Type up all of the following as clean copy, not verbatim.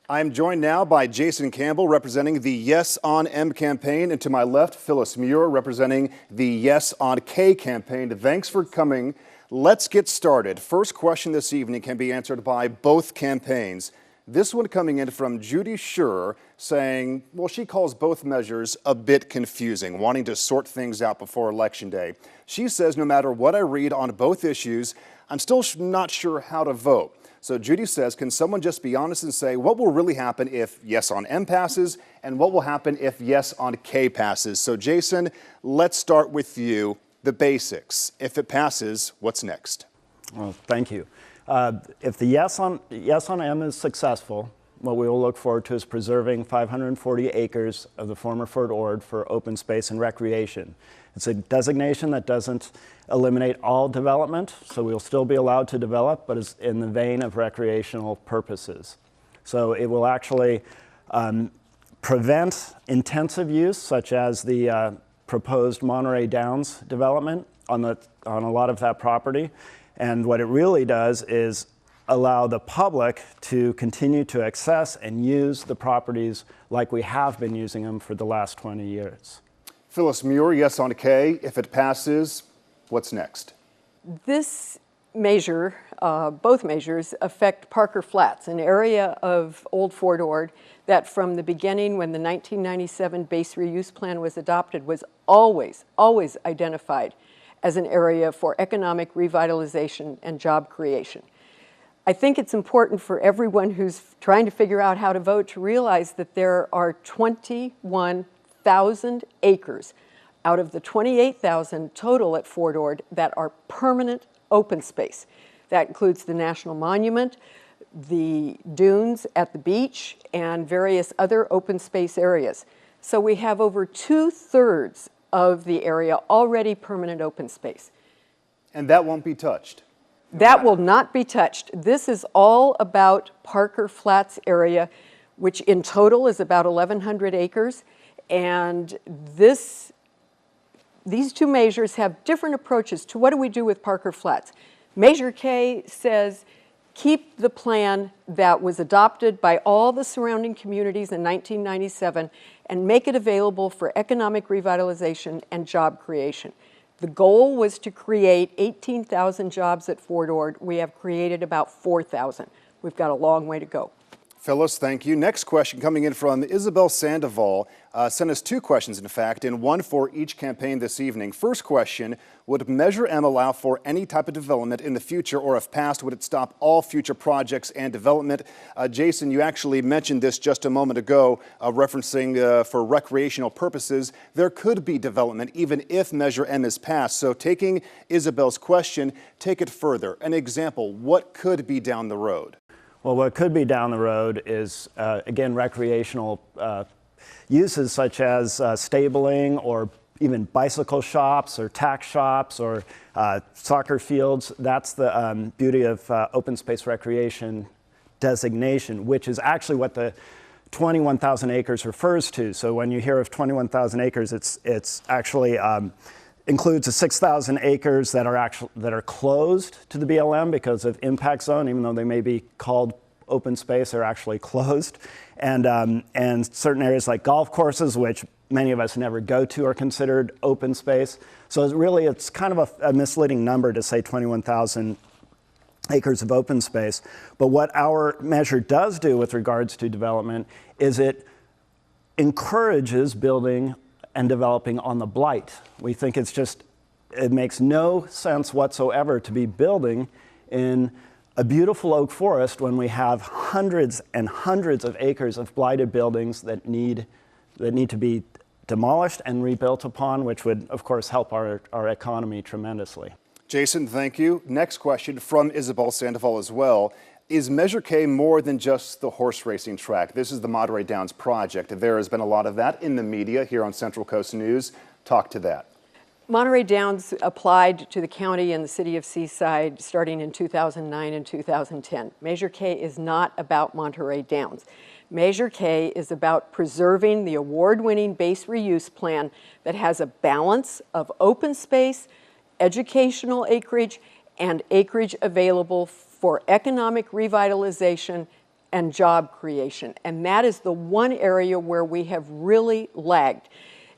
I'm joined now by Jason Campbell representing the Yes on M campaign, and to my left, Phyllis Muir representing the Yes on K campaign. Thanks for coming. Let's get started. First question this evening can be answered by both campaigns. This one coming in from Judy Schur saying, well, she calls both measures a bit confusing, wanting to sort things out before Election Day. She says, no matter what I read on both issues, I'm still not sure how to vote. So Judy says, can someone just be honest and say what will really happen if Yes on M passes and what will happen if Yes on K passes? So Jason, let's start with you. The basics. If it passes, what's next? Well, thank you. If the yes on M is successful, what we will look forward to is preserving 540 acres of the former Fort Ord for open space and recreation. It's a designation that doesn't eliminate all development, so we'll still be allowed to develop, but is in the vein of recreational purposes. So it will actually prevent intensive use, such as the proposed Monterey Downs development on a lot of that property. And what it really does is allow the public to continue to access and use the properties like we have been using them for the last 20 years. Phyllis Muir, Yes on K. If it passes, what's next? This measure, both measures, affect Parker Flats, an area of Old Fort Ord that from the beginning when the 1997 base reuse plan was adopted was always identified as an area for economic revitalization and job creation. I think it's important for everyone who's trying to figure out how to vote to realize that there are 21,000 acres out of the 28,000 total at Fort Ord that are permanent open space. That includes the National Monument, the dunes at the beach, and various other open space areas. So we have over 2/3 of the area already permanent open space. And that won't be touched? That will not be touched. This is all about Parker Flats area, which in total is about 1,100 acres. And these two measures have different approaches to what do we do with Parker Flats. Measure K says keep the plan that was adopted by all the surrounding communities in 1997 and make it available for economic revitalization and job creation. The goal was to create 18,000 jobs at Fort Ord. We have created about 4,000. We've got a long way to go. Phyllis, thank you. Next question coming in from Isabel Sandoval. Sent us two questions, in fact, and one for each campaign this evening. First question, would Measure M allow for any type of development in the future, or if passed, would it stop all future projects and development? Jason, you actually mentioned this just a moment ago, referencing for recreational purposes, there could be development even if Measure M is passed. So taking Isabel's question, take it further. An example, what could be down the road? Well, what could be down the road is, again, recreational uses such as stabling or even bicycle shops or tack shops or soccer fields. That's the beauty of open space recreation designation, which is actually what the 21,000 acres refers to. So when you hear of 21,000 acres, it's actually includes the 6,000 acres that are closed to the BLM because of impact zone, even though they may be called open space, they're actually closed. And certain areas like golf courses, which many of us never go to, are considered open space. So it's kind of a misleading number to say 21,000 acres of open space. But what our measure does do with regards to development is it encourages building and developing on the blight. We think it makes no sense whatsoever to be building in a beautiful oak forest when we have hundreds and hundreds of acres of blighted buildings that need to be demolished and rebuilt upon, which would, of course, help our economy tremendously. Jason, thank you. Next question from Isabel Sandoval as well. Is Measure K more than just the horse racing track? This is the Monterey Downs project. There has been a lot of that in the media here on Central Coast News. Talk to that. Monterey Downs applied to the county and the city of Seaside starting in 2009 and 2010. Measure K is not about Monterey Downs. Measure K is about preserving the award-winning base reuse plan that has a balance of open space, educational acreage, and acreage available for economic revitalization and job creation. And that is the one area where we have really lagged.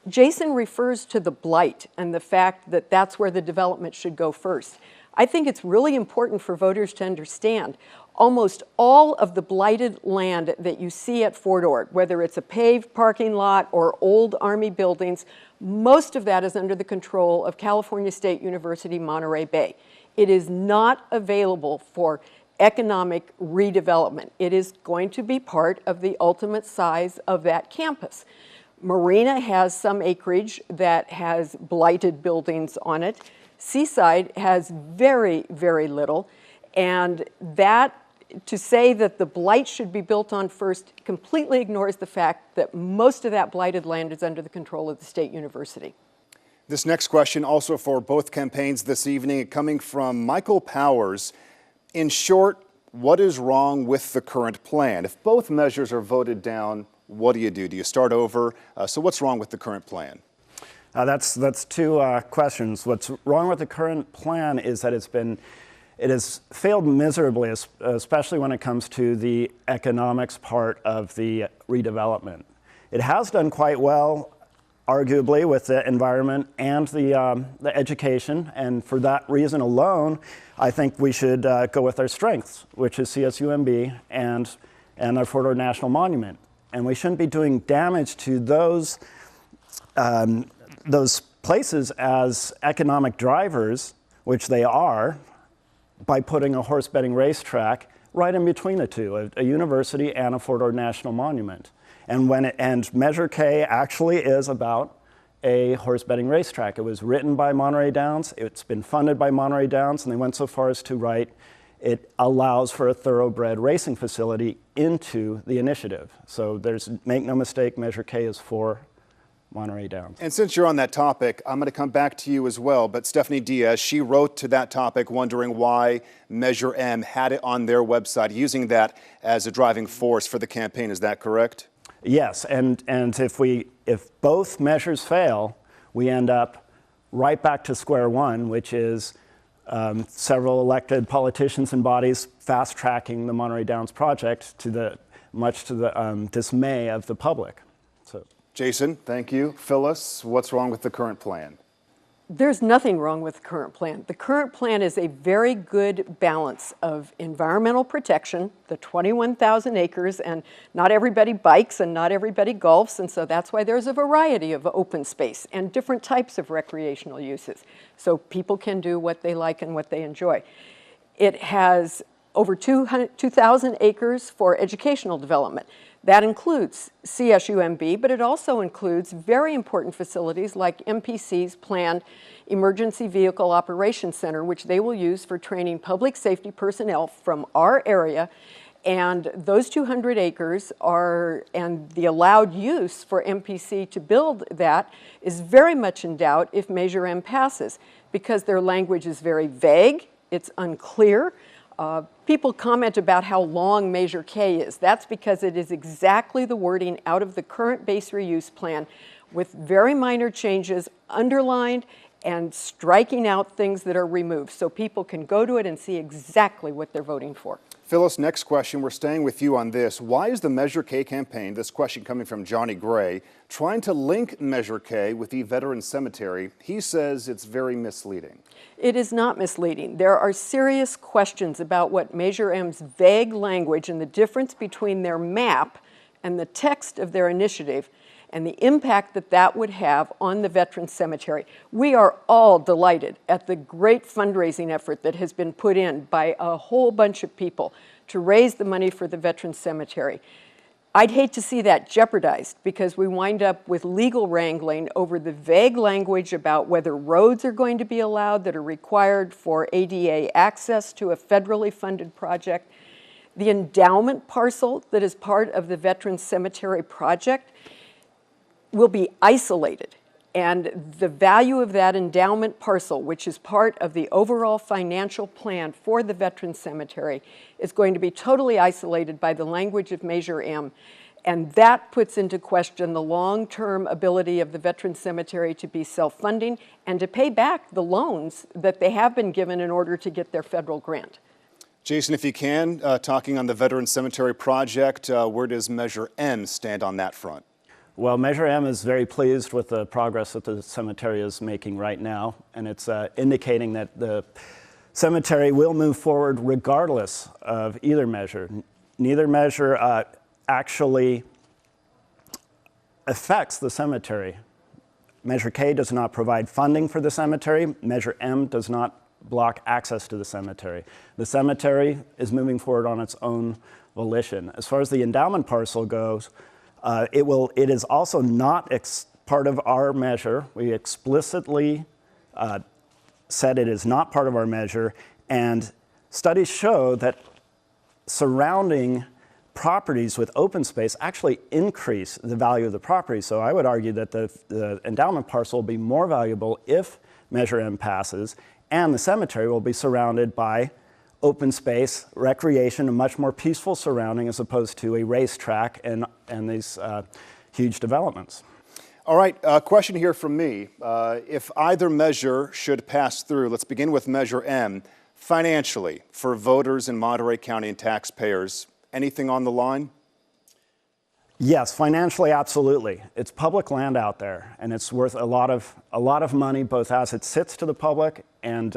Jason refers to the blight and the fact that that's where the development should go first. I think it's really important for voters to understand almost all of the blighted land that you see at Fort Ord, whether it's a paved parking lot or old Army buildings, most of that is under the control of California State University, Monterey Bay. It is not available for economic redevelopment. It is going to be part of the ultimate size of that campus. Marina has some acreage that has blighted buildings on it. Seaside has very, very little. And that, to say that the blight should be built on first, completely ignores the fact that most of that blighted land is under the control of the State University. This next question also for both campaigns this evening, coming from Michael Powers. In short, what is wrong with the current plan? If both measures are voted down, what do? Do you start over? So what's wrong with the current plan? That's two questions. What's wrong with the current plan is that it has failed miserably, especially when it comes to the economics part of the redevelopment. It has done quite well, arguably, with the environment and the education, and for that reason alone, I think we should go with our strengths, which is CSUMB and our Fort Ord National Monument. And we shouldn't be doing damage to those places as economic drivers, which they are, by putting a horse betting racetrack right in between the two, a university and a Fort Ord National Monument. And Measure K actually is about a horse betting racetrack. It was written by Monterey Downs, it's been funded by Monterey Downs, and they went so far as to write it allows for a thoroughbred racing facility into the initiative. So make no mistake, Measure K is for Monterey Downs. And since you're on that topic, I'm going to come back to you as well, but Stephanie Diaz, she wrote to that topic wondering why Measure M had it on their website, using that as a driving force for the campaign. Is that correct? Yes, and if both measures fail, we end up right back to square one, which is several elected politicians and bodies fast-tracking the Monterey Downs project much to the dismay of the public. So, Jason, thank you. Phyllis, what's wrong with the current plan? There's nothing wrong with the current plan. The current plan is a very good balance of environmental protection, the 21,000 acres, and not everybody bikes and not everybody golfs, and so that's why there's a variety of open space and different types of recreational uses, so people can do what they like and what they enjoy. It has over 2,000 acres for educational development. That includes CSUMB, but it also includes very important facilities like MPC's planned Emergency Vehicle Operations Center, which they will use for training public safety personnel from our area. And those 200 acres and the allowed use for MPC to build that is very much in doubt if Measure M passes, because their language is very vague, it's unclear. People comment about how long Measure K is. That's because it is exactly the wording out of the current base reuse plan with very minor changes underlined and striking out things that are removed so people can go to it and see exactly what they're voting for. Phyllis, next question. We're staying with you on this. Why is the Measure K campaign, this question coming from Johnny Gray, trying to link Measure K with the Veterans Cemetery? He says it's very misleading. It is not misleading. There are serious questions about what Measure M's vague language and the difference between their map and the text of their initiative and the impact that that would have on the Veterans Cemetery. We are all delighted at the great fundraising effort that has been put in by a whole bunch of people to raise the money for the Veterans Cemetery. I'd hate to see that jeopardized because we wind up with legal wrangling over the vague language about whether roads are going to be allowed that are required for ADA access to a federally funded project. The endowment parcel that is part of the Veterans Cemetery project will be isolated, and the value of that endowment parcel, which is part of the overall financial plan for the Veterans Cemetery, is going to be totally isolated by the language of Measure M, and that puts into question the long-term ability of the Veterans Cemetery to be self-funding and to pay back the loans that they have been given in order to get their federal grant. Jason, if you can, talking on the Veteran Cemetery project, where does Measure M stand on that front? Well, Measure M is very pleased with the progress that the cemetery is making right now, and it's indicating that the cemetery will move forward regardless of either measure. Neither measure actually affects the cemetery. Measure K does not provide funding for the cemetery. Measure M does not block access to the cemetery. The cemetery is moving forward on its own volition. As far as the endowment parcel goes, it is also not part of our measure. We explicitly said it is not part of our measure, and studies show that surrounding properties with open space actually increase the value of the property. So I would argue that the endowment parcel will be more valuable if Measure M passes, and the cemetery will be surrounded by open space, recreation, a much more peaceful surrounding as opposed to a racetrack and these huge developments. All right, question here from me. If either measure should pass through, let's begin with Measure M. Financially, for voters in Monterey County and taxpayers, anything on the line? Yes, financially, absolutely. It's public land out there, and it's worth a lot of money, both as it sits to the public and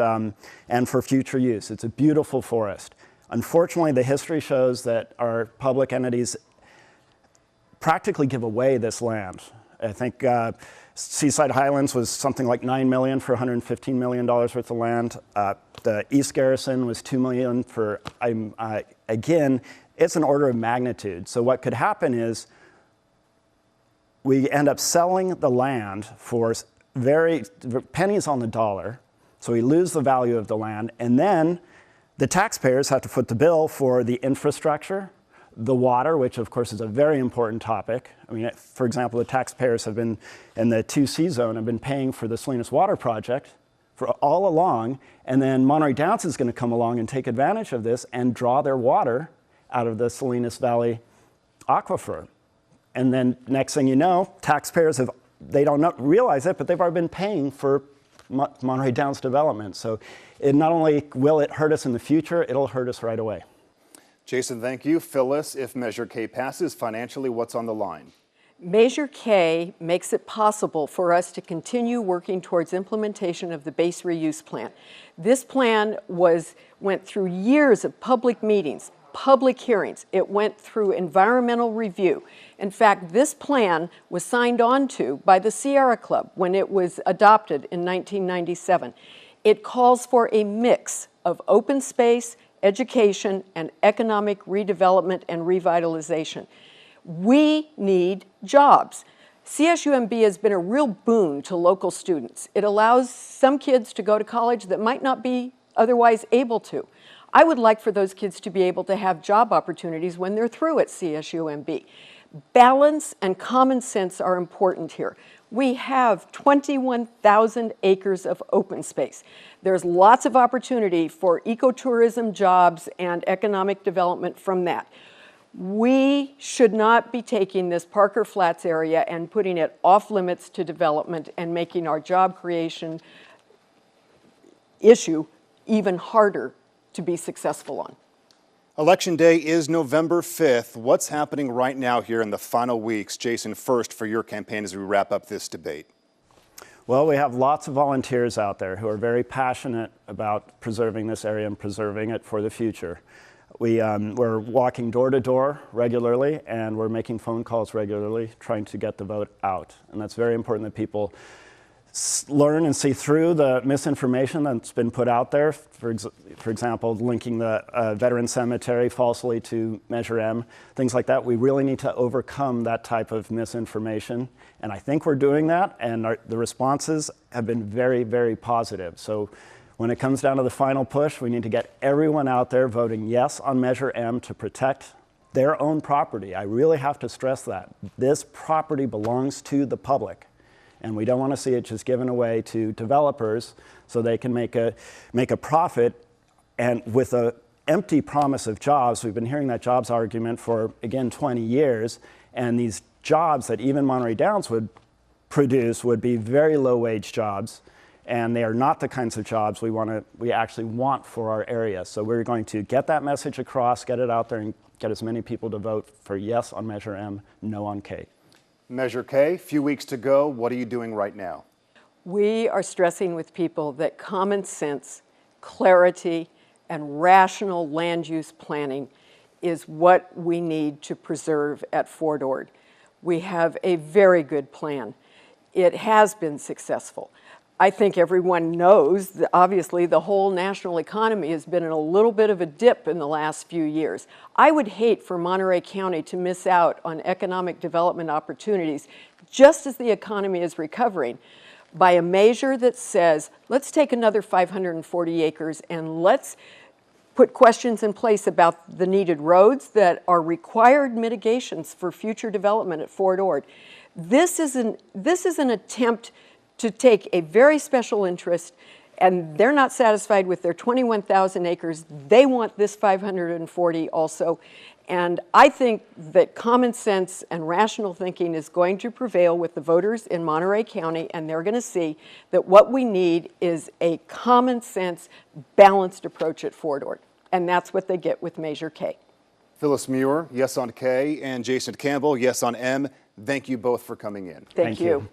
for future use. It's a beautiful forest. Unfortunately, the history shows that our public entities practically give away this land. I think Seaside Highlands was something like $9 million for $115 million worth of land. The East Garrison was $2 million for, again, it's an order of magnitude. So what could happen is we end up selling the land for pennies on the dollar. So we lose the value of the land, and then the taxpayers have to foot the bill for the infrastructure, the water, which of course is a very important topic. I mean, for example, the taxpayers have been in the 2C zone have been paying for the Salinas Water Project for all along, and then Monterey Downs is going to come along and take advantage of this and draw their water out of the Salinas Valley aquifer. And then next thing you know, taxpayers they don't realize it, but they've already been paying for Monterey Downs development. So not only will it hurt us in the future, it'll hurt us right away. Jason, thank you. Phyllis, if Measure K passes, financially, what's on the line? Measure K makes it possible for us to continue working towards implementation of the base reuse plan. This plan went through years of public meetings, public hearings. It went through environmental review. In fact, this plan was signed on to by the Sierra Club when it was adopted in 1997. It calls for a mix of open space, education, and economic redevelopment and revitalization. We need jobs. CSUMB has been a real boon to local students. It allows some kids to go to college that might not be otherwise able to. I would like for those kids to be able to have job opportunities when they're through at CSUMB. Balance and common sense are important here. We have 21,000 acres of open space. There's lots of opportunity for ecotourism jobs and economic development from that. We should not be taking this Parker Flats area and putting it off limits to development and making our job creation issue even harder to be successful on. Election Day is November 5th. What's happening right now here in the final weeks? Jason, first for your campaign as we wrap up this debate. Well, we have lots of volunteers out there who are very passionate about preserving this area and preserving it for the future. We're walking door to door regularly, and we're making phone calls regularly, trying to get the vote out. And that's very important that people learn and see through the misinformation that's been put out there. For example, linking the Veteran Cemetery falsely to Measure M, things like that. We really need to overcome that type of misinformation. And I think we're doing that, and the responses have been very, very positive. So when it comes down to the final push, we need to get everyone out there voting yes on Measure M to protect their own property. I really have to stress that. This property belongs to the public, and we don't want to see it just given away to developers so they can make a profit. And with an empty promise of jobs, we've been hearing that jobs argument for, again, 20 years, and these jobs that even Monterey Downs would produce would be very low-wage jobs. and they are not the kinds of jobs we actually want for our area. So we're going to get that message across, get it out there, and get as many people to vote for yes on Measure M, no on K. Measure K, few weeks to go. What are you doing right now? We are stressing with people that common sense, clarity, and rational land use planning is what we need to preserve at Fort Ord. We have a very good plan. It has been successful. I think everyone knows that obviously the whole national economy has been in a little bit of a dip in the last few years. I would hate for Monterey County to miss out on economic development opportunities just as the economy is recovering by a measure that says, let's take another 540 acres and let's put questions in place about the needed roads that are required mitigations for future development at Fort Ord. This is an attempt to take a very special interest, and they're not satisfied with their 21,000 acres. They want this 540 also. And I think that common sense and rational thinking is going to prevail with the voters in Monterey County, and they're going to see that what we need is a common sense, balanced approach at Fort Ord. And that's what they get with Measure K. Phyllis Muir, yes on K, and Jason Campbell, yes on M. Thank you both for coming in. Thank you.